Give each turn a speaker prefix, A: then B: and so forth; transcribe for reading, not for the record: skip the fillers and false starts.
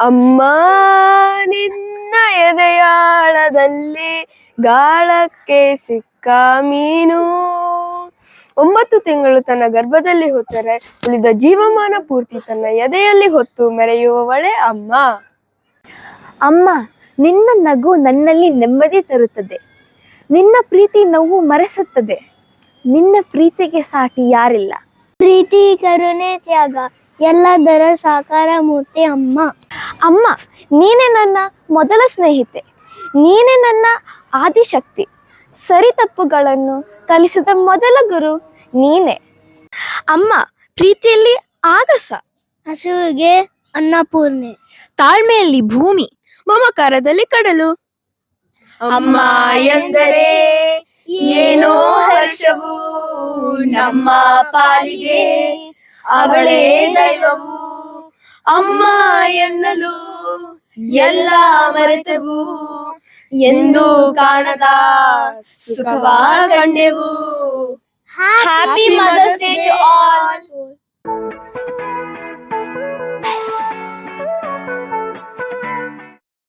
A: ಅಮ್ಮ ನಿನ್ನ ಎದೆಯಾಳದಲ್ಲಿ ಗಾಳಕ್ಕೆ ಸಿಕ್ಕ ಮೀನು. 9 ತಿಂಗಳು ತನ್ನ ಗರ್ಭದಲ್ಲಿ ಹೊತ್ತರೆ ಉಳಿದ ಜೀವಮಾನ ಪೂರ್ತಿ ತನ್ನ ಎದೆಯಲ್ಲಿ ಹೊತ್ತು ಮೆರೆಯುವವಳೆ ಅಮ್ಮ.
B: ಅಮ್ಮ, ನಿನ್ನ ನಗು ನನ್ನಲ್ಲಿ ನೆಮ್ಮದಿ ತರುತ್ತದೆ. ನಿನ್ನ ಪ್ರೀತಿ ನೋವು ಮರೆಸುತ್ತದೆ. ನಿನ್ನ ಪ್ರೀತಿಗೆ ಸಾಟಿ ಯಾರಿಲ್ಲ.
C: ಪ್ರೀತಿ, ಕರುಣೆ, ತ್ಯಾಗ ಎಲ್ಲದರ ಸಾಕಾರ ಮೂರ್ತಿ ಅಮ್ಮ.
B: ಅಮ್ಮ, ನೀನೇ ನನ್ನ ಮೊದಲ ಸ್ನೇಹಿತೆ. ನೀನೇ ನನ್ನ ಆದಿಶಕ್ತಿ. ಸರಿ ತಪ್ಪುಗಳನ್ನು ಕಲಿಸಿದ ಮೊದಲ ಗುರು ನೀನೇ. ಅಮ್ಮ, ಪ್ರೀತಿಯಲ್ಲಿ ಆಗಸ,
C: ಹಸುವಿಗೆ ಅನ್ನಪೂರ್ಣೆ,
B: ತಾಳ್ಮೆಯಲ್ಲಿ ಭೂಮಿ,
A: ಮಮಕಾರದಲ್ಲಿ ಕಡಲು. ಅಮ್ಮ ಎಂದರೆ ಏನೋ ಹರ್ಷವು ನಮ್ಮ ಪಾಲಿಗೆ, ಅವಳೇ ದೈವವು. ಅಮ್ಮ ಎನ್ನಲು ಎಲ್ಲ ಮರೆತೆವು, ಎಂದು ಕಾಣದ ಸುಖವ ಕಂಡೆವು.
C: Happy mother's day to all.